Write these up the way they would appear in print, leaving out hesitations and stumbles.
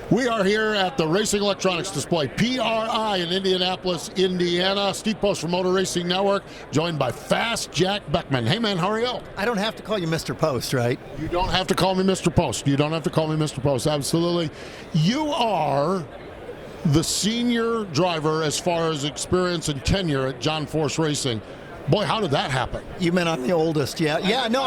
We are here at the Racing Electronics Display, PRI in Indianapolis, Indiana. Steve Post from Motor Racing Network, joined by Fast Jack Beckman. Hey, man, how are you? I don't have to call you Mr. Post, right? You don't have to call me Mr. Post. You don't have to call me Mr. Post, absolutely. You are the senior driver as far as experience and tenure at John Force Racing. Boy, how did that happen? You meant I'm the oldest, yeah. Yeah, no,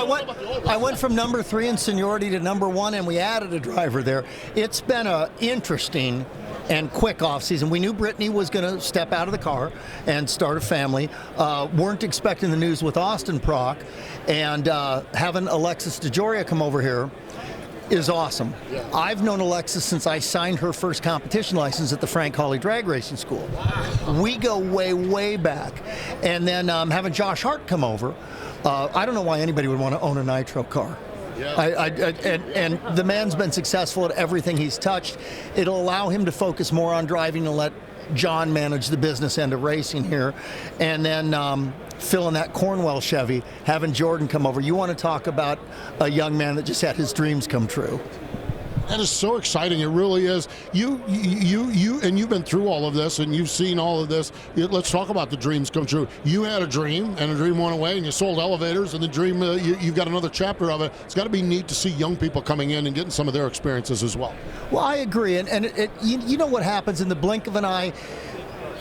I went from number 3 in seniority to number 1, and we added a driver there. It's been an interesting and quick off season. We knew Brittany was going to step out of the car and start a family. Weren't expecting the news with Austin Prock, and having Alexis DeJoria come over here is awesome. Yeah. I've known Alexis since I signed her first competition license at the Frank Hawley Drag Racing School. Wow. We go way, way back. And then having Josh Hart come over, I don't know why anybody would want to own a nitro car. Yeah. And the man's been successful at everything he's touched. It'll allow him to focus more on driving and let John manage the business end of racing here. And then filling that Cornwell Chevy, having Jordan come over. You want to talk about a young man that just had his dreams come true. That is so exciting. It really is. You, and you've been through all of this, and you've seen all of this. Let's talk about the dreams come true. You had a dream, and a dream went away, and you sold elevators, and the dream, you've got another chapter of it. It's got to be neat to see young people coming in and getting some of their experiences as well. Well, I agree, and you know what happens in the blink of an eye.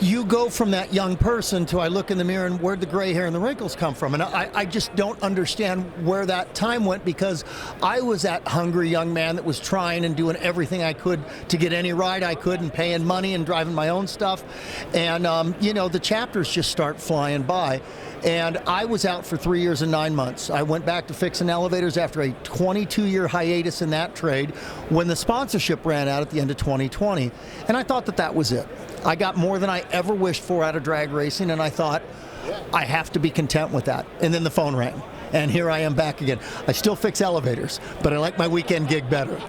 You go from that young person to I look in the mirror and where'd the gray hair and the wrinkles come from? And I just don't understand where that time went, because I was that hungry young man that was trying and doing everything I could to get any ride I could and paying money and driving my own stuff. And, the chapters just start flying by. And I was out for 3 years and 9 months. I went back to fixing elevators after a 22-year hiatus in that trade when the sponsorship ran out at the end of 2020. And I thought that was it. I got more than I ever wished for out of drag racing, and I thought, I have to be content with that. And then the phone rang, and here I am back again. I still fix elevators, but I like my weekend gig better.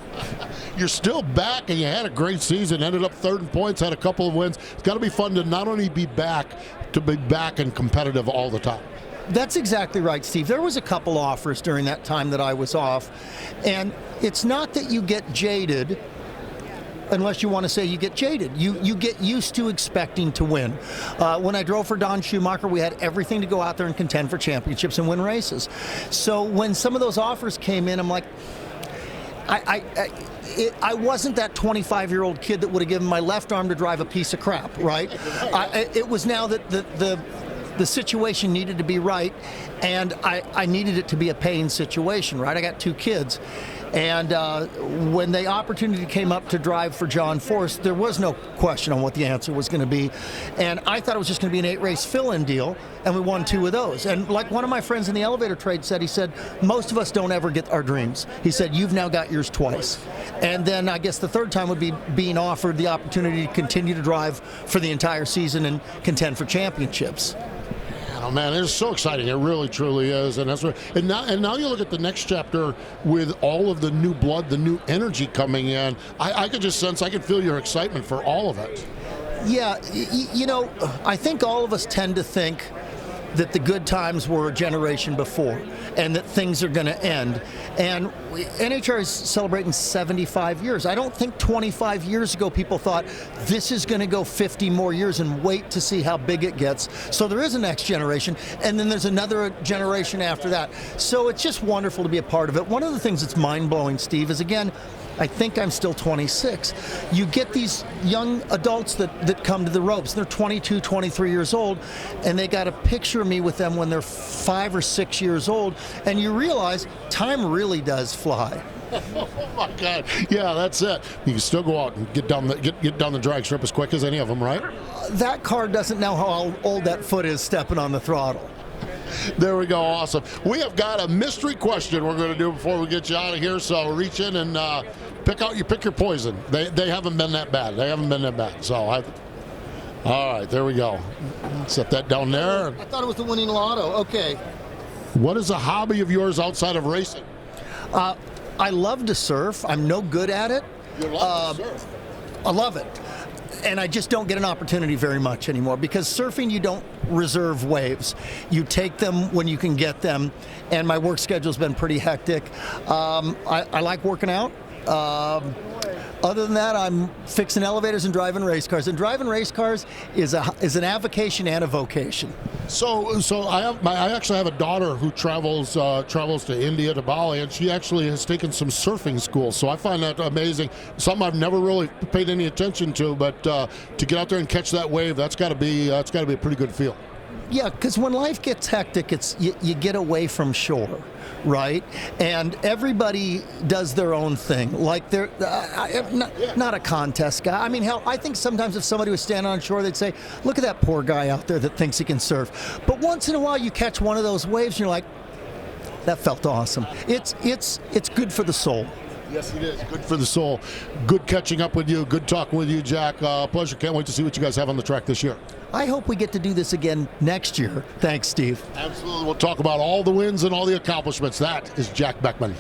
You're still back, and you had a great season, ended up third in points, had a couple of wins. It's got to be fun to not only be back, to be back and competitive all the time. That's exactly right, Steve. There was a couple offers during that time that I was off, and it's not that you get jaded, unless you want to say you get jaded. You get used to expecting to win. When I drove for Don Schumacher, we had everything to go out there and contend for championships and win races. So when some of those offers came in, I'm like, I wasn't that 25-year-old kid that would have given my left arm to drive a piece of crap, right? It was now that the situation needed to be right, and I needed it to be a paying situation, right? I got 2 kids. And when the opportunity came up to drive for John Force, there was no question on what the answer was going to be. And I thought it was just going to be an 8-race fill-in deal, and we won 2 of those. And like one of my friends in the elevator trade said, he said, most of us don't ever get our dreams. He said, you've now got yours twice. And then I guess the third time would be being offered the opportunity to continue to drive for the entire season and contend for championships. Oh man, it's so exciting! It really, truly is, and that's what. And now you look at the next chapter with all of the new blood, the new energy coming in. I could just sense, I could feel your excitement for all of it. Yeah, I think all of us tend to think that the good times were a generation before, and that things are going to end. And NHR is celebrating 75 years. I don't think 25 years ago people thought this is going to go 50 more years and wait to see how big it gets. So there is a next generation, and then there's another generation after that. So it's just wonderful to be a part of it. One of the things that's mind-blowing, Steve, is again, I think I'm still 26. You get these young adults that come to the ropes. They're 22, 23 years old, and they got a picture of me with them when they're 5 or 6 years old, and you realize time really does fly. Oh my God! Yeah, that's it. You can still go out and get down the drag strip as quick as any of them, right? That car doesn't know how old that foot is stepping on the throttle. There we go. Awesome. We have got a mystery question we're going to do before we get you out of here. So reach in and pick your poison. They haven't been that bad. They haven't been that bad. So all right, there we go. Set that down there. I thought it was the winning lotto. Okay. What is a hobby of yours outside of racing? I love to surf. I'm no good at it. You love to surf. I love it. And I just don't get an opportunity very much anymore, because surfing, you don't reserve waves. You take them when you can get them, and my work schedule's been pretty hectic. I like working out. Other than that, I'm fixing elevators and driving race cars. And driving race cars is an avocation and a vocation. So I actually have a daughter who travels to India, to Bali, and she actually has taken some surfing school. So I find that amazing. Something I've never really paid any attention to, but to get out there and catch that wave, that's got to be a pretty good feel. Yeah, because when life gets hectic, you get away from shore, right? And everybody does their own thing. Like they're not a contest guy. I mean, hell, I think sometimes if somebody was standing on shore, they'd say, "Look at that poor guy out there that thinks he can surf." But once in a while, you catch one of those waves, and you're like, "That felt awesome." It's good for the soul. Yes, it is. Good for the soul. Good catching up with you. Good talking with you, Jack. Pleasure. Can't wait to see what you guys have on the track this year. I hope we get to do this again next year. Thanks, Steve. Absolutely. We'll talk about all the wins and all the accomplishments. That is Jack Beckman.